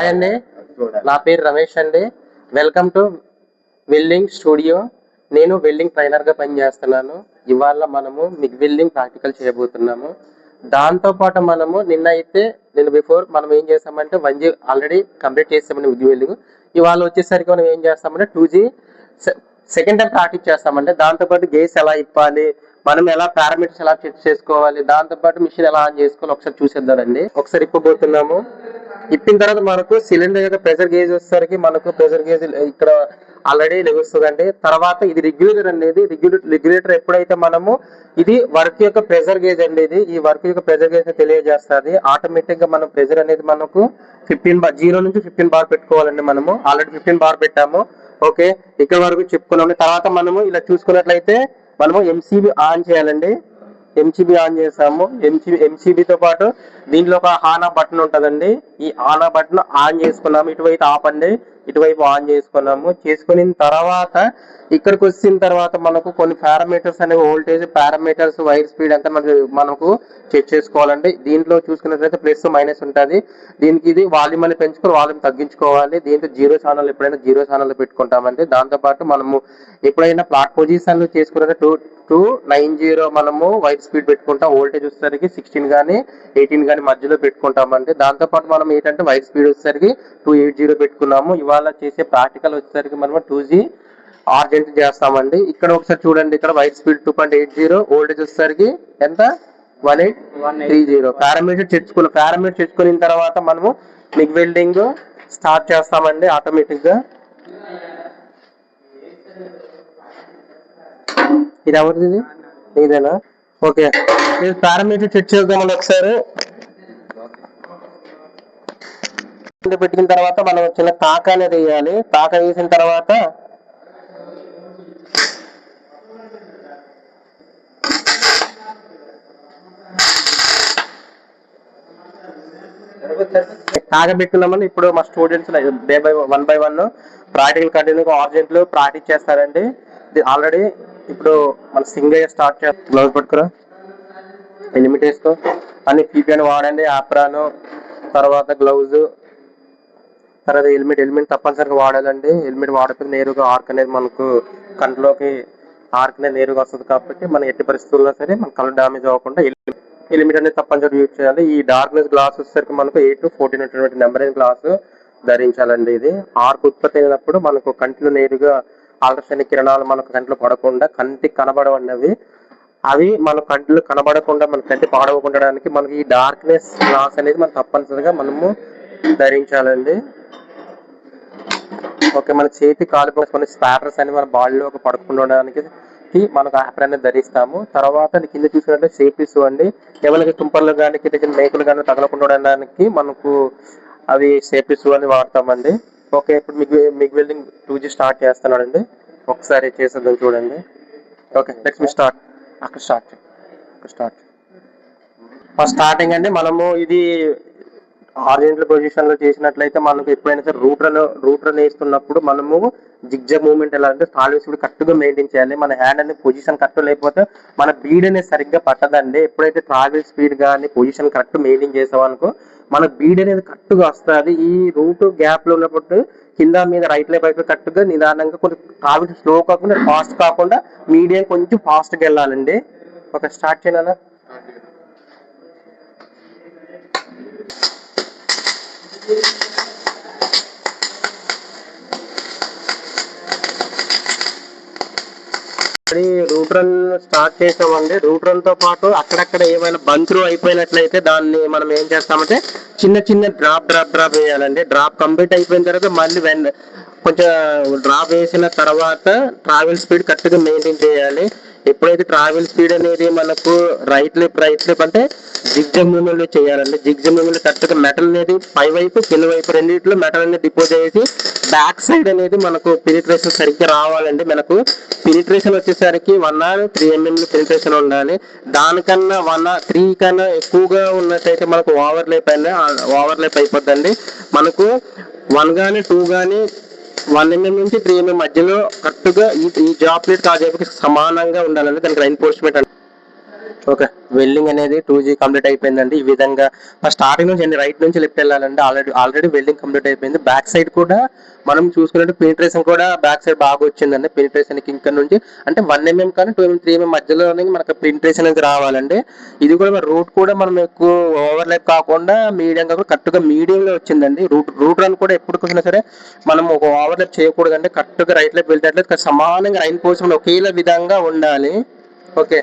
Hi అండి, నా పేరు రమేష్ అండి. Welcome to welding studio. నేను వెల్డింగ్ ట్రైనర్గా పనిచేస్తున్నాను. ఇవాళ మనము మిగ్ వెల్డింగ్ ప్రాక్టికల్ చేయబోతున్నాము. దాంతోపాటు మనము నేను బిఫోర్ మనం ఏం చేస్తామంటే 1G ఆల్రెడీ కంప్లీట్ చేస్తామండి మిగ్ వెల్డింగ్. ఇవాళ వచ్చేసరికి మనం ఏం చేస్తామంటే 2G సెకండ్ టైం ప్రాక్టీస్ చేస్తామంటే దాంతోపాటు గేస్ ఎలా ఇప్పాలి, మనం ఎలా పారామీటర్స్ ఎలా చెక్ చేసుకోవాలి, దాంతోపాటు మిషన్ ఎలా ఆన్ చేసుకోవాలి ఒకసారి చూసేద్దామండి. ఒకసారి ఇప్పబోతున్నాము. ఇప్పిన తర్వాత మనకు సిలిండర్ యొక్క ప్రెషర్ గేజ్ వచ్చేసరికి మనకు ప్రెషర్ గేజ్ ఇక్కడ ఆల్రెడీ లెగుస్తుందండి. తర్వాత ఇది రెగ్యులేటర్ అనేది రెగ్యులేటర్ ఎప్పుడైతే మనము ఇది వర్క్ యొక్క ప్రెషర్ గేజ్ అండి. ఈ వర్క్ యొక్క ప్రెషర్ గేజ్ తెలియజేస్తుంది. ఆటోమేటిక్ గా మనం ప్రెషర్ అనేది మనకు 15 బార్ 0 నుంచి 15 బార్ పెట్టుకోవాలండి. మనము ఆల్రెడీ 15 బార్ పెట్టాము. ఓకే, ఇక్కడ వరకు చెప్పుకున్నాం. తర్వాత మనము ఇలా చూసుకున్నట్లయితే మనము ఎంసీబీ ఆన్ చేయాలండి. ఎంసీబీ ఆన్ చేసాము. ఎంసీబీతో పాటు దీంట్లో ఒక ఆన్ ఆఫ్ బటన్ ఉంటుందండి. ఈ ఆన్ ఆఫ్ బటన్ ఆన్ చేసుకున్నాము. ఇటువైపు ఆఫ్ అండి, ఇటువైపు ఆన్ చేసుకున్నాము. చేసుకున్న తర్వాత ఇక్కడికి వచ్చిన తర్వాత మనకు కొన్ని పారామీటర్స్ అనేవి వోల్టేజ్ పారామీటర్స్, వైర్ స్పీడ్ అంతా మనకు చెక్ చేసుకోవాలండి. దీంట్లో చూసుకున్నట్లయితే ప్లస్ మైనస్ ఉంటుంది. దీనికి ఇది వాల్యూమ్ అని పెంచుకొని వాల్యూమ్ తగ్గించుకోవాలి. దీంట్లో 0 ఛానల్ ఎప్పుడైనా 0 ఛానల్ పెట్టుకుంటామండి. దాంతోపాటు మనము ఎప్పుడైనా ప్లాట్ పొజిషన్ చేసుకున్న 290 మనము వైర్ స్పీడ్ పెట్టుకుంటాం. వోల్టేజ్ వచ్చేసరికి 16 కానీ 18 కానీ మధ్యలో పెట్టుకుంటామండి. దాంతోపాటు మనం ఏంటంటే వైర్ స్పీడ్ వచ్చేసరికి 280 పెట్టుకున్నాము. ఇవాళ చేసే ప్రాక్టికల్ వచ్చేసరికి మనం 2G ఆర్జెంట్ చేస్తామండి. ఇక్కడ ఒకసారి చూడండి, ఇక్కడ వైర్ స్పీడ్ 2.80, వోల్టేజ్ వచ్చేసరికి ఎంత 1830. పారామీటర్ తెచ్చుకున్న తర్వాత మనము మిగ్ వెల్డింగ్ స్టార్ట్ చేస్తామండి. ఆటోమేటిక్ గా ఇది ఎవరిది? ఇదేనా? ఓకే, మీరు పారామీటర్ చెక్ చేద్దామని ఒకసారి పెట్టిన తర్వాత మనం చిన్న తాక అనేది వేయాలి. తాక వేసిన తర్వాత తాగబెట్టుకున్నామని ఇప్పుడు మా స్టూడెంట్స్ 1 by 1 ప్రాక్టికల్ కంటిన్యూగా ఆర్జెంట్లు ప్రాక్టీస్ చేస్తారండి. ఆల్రెడీ ఇప్పుడు మన సింగయ్య స్టార్ట్ చేస్తాం. గ్లౌజ్ పట్టుకురా, ఎలిమిట్ వేసుకో, అన్ని పీపీని వాడండి. ఆప్రాను, తర్వాత గ్లౌజ్, తర్వాత హెల్మెట్ తప్పనిసరిగా వాడాలండి. హెల్మెట్ వాడకపోతే నేరుగా ఆర్క్ అనేది మనకు కంట్లోకి ఆర్క్ అనేది నేరుగా వస్తుంది. కాబట్టి మనం ఎట్టి పరిస్థితుల్లో సరే మన కళ్ళు డ్యామేజ్ అవ్వకుండా హెల్మెట్ అనేది తప్పనిసరిగా యూజ్ చేయాలి. ఈ డార్క్నెస్ గ్లాస్ వచ్చేసరికి మనకు 8 to 14 నెంబరింగ్ గ్లాస్ ధరించాలండి. ఇది ఆర్క్ ఉత్పత్తి అయినప్పుడు మనకు కంటిలో నేరుగా ఆకర్షణ కిరణాలు మనకు కంటిలో పడకుండా కంటికి కనబడవన్నవి అవి మన కంటిలో కనబడకుండా మన కంటి పాడవకుండడానికి మనకి ఈ డార్క్నెస్ గ్లాస్ అనేది మనం తప్పనిసరిగా మనము ధరించాలండి. ఓకే, మన చేతి కాలు కొన్ని స్పాటర్స్ అని మన బాడీలో పడకుండడానికి మనకు యాప్రాన్ అనేది ధరిస్తాము. తర్వాత కింద చూసినట్లయితే సేఫ్టీ షూ అండి. ఎవరికి తుంపర్లు కానీ కింద మేకులు కానీ తగలకుండా మనకు అవి సేఫ్టీ షూ అని వాడతామండి. ఓకే, ఇప్పుడు మిగ్ వెల్డింగ్ 2G స్టార్ట్ చేస్తున్నాడండి. ఒకసారి చేసేద్దాం చూడండి. ఓకే, నెక్స్ట్ మీ స్టార్ట్. అక్కడ స్టార్ట్ ఫస్ట్ స్టార్టింగ్ అండి. మనము ఇది హారిజాంటల్ పొజిషన్ లో చేసినట్లయితే మనకు ఎప్పుడైనా సరే రూటర్ వేస్తున్నప్పుడు మనము జిగ్జాగ్ మూవ్మెంట్ ఎలా అంటే సాల్వ్ స్పీడ్ కరెక్ట్ గా మెయింటైన్ చేయాలి. మన హ్యాండ్ అనేది పొజిషన్ కరెక్ట్ లేకపోతే మన బీడ్ అనేది సరిగ్గా పట్టదండి. ఎప్పుడైతే ట్రావెల్ స్పీడ్ కానీ పొజిషన్ కరెక్ట్ మెయింటైన్ చేసామనుకో మన బీడ్ అనేది కరెక్ట్ గా వస్తుంది. ఈ రూట్ గ్యాప్ లో ఉన్నప్పుడు కింద మీద రైట్ లైఫ్ అయితే కరెక్ట్ గా నిదానంగా కొంచెం ట్రావెల్ స్లో కాకుండా ఫాస్ట్ కాకుండా మీడియం కొంచెం ఫాస్ట్ గా వెళ్ళాలండి. ఓకే, స్టార్ట్ చేయాలా? రూట్రన్ స్టార్ట్ చేసామండి. రూట్రన్ తో పాటు అక్కడక్కడ ఏమైనా బంత్రూ అయిపోయినట్లయితే దాన్ని మనం ఏం చేస్తామంటే చిన్న డ్రాప్ వేయాలండి. డ్రాప్ కంప్లీట్ అయిపోయిన తర్వాత మళ్ళీ కొంచెం డ్రాప్ వేసిన తర్వాత ట్రావెల్ స్పీడ్ కరెక్ట్ గా మెయింటైన్ చేయాలి. ఎప్పుడైతే ట్రావెల్ స్పీడ్ అనేది మనకు రైట్ లెఫ్ట్ అంటే జిగ్జాగ్ మూవ్మెంట్ లో చేయాలండి. జిగ్జాగ్ మూవ్మెంట్ కరెక్ట్ గా మెటల్ అనేది పై వైపు కింద వైపు రెండింటిలో మెటల్ అనేది డిపోజ్ చేసి బ్యాక్ సైడ్ అనేది మనకు పెనిట్రేషన్ సరిగ్గా రావాలండి. మనకు పెనిట్రేషన్ వచ్చేసరికి 1 or 3 mm పెనిట్రేషన్ ఉండాలి. దానికన్నా 1 or 3 కన్నా ఎక్కువగా ఉన్నట్టయితే మనకు ఓవర్లేప్ అయిపోద్దండి. మనకు 1 కానీ 2 కానీ 1 mm నుంచి 3 mm మధ్యలో కరెక్ట్ గా ఈ జాబ్ ప్లేట్ ఆ జాబ్కి సమానంగా ఉండాలండి. దానికి రైన్ఫోర్స్మెంట్ అంటే ఓకే, వెల్డింగ్ అనేది 2G కంప్లీట్ అయిపోయిందండి. ఈ విధంగా ఫస్ట్ స్టార్టింగ్ నుంచి రైట్ నుంచి లెఫ్ట్ వెళ్ళాలండి. ఆల్రెడీ వెల్డింగ్ కంప్లీట్ అయిపోయింది. బ్యాక్ సైడ్ కూడా మనం చూసుకున్నట్టు పెనిట్రేషన్ కూడా బ్యాక్ సైడ్ బాగా వచ్చిందండి. పెనిట్రేషన్ ఇక్కడ నుంచి అంటే 1 mm కానీ 2 mm 3 mm మధ్యలోనే మనకు పెనిట్రేషన్ అనేది రావాలండి. ఇది కూడా రూట్ కూడా మనం ఎక్కువ ఓవర్లాప్ కాకుండా మీడియం కాకుండా కరెక్ట్గా మీడియంలో వచ్చిందండి. రూట్ రన్ కూడా ఎప్పుడు వచ్చినా సరే మనం ఒక ఓవర్లాప్ చేయకూడదండి. కరెక్ట్గా రైట్ లెఫ్ట్ వెళ్తే సమానంగా రైన్ పోర్షన్ ఒకేలా విధంగా ఉండాలి. ఓకే,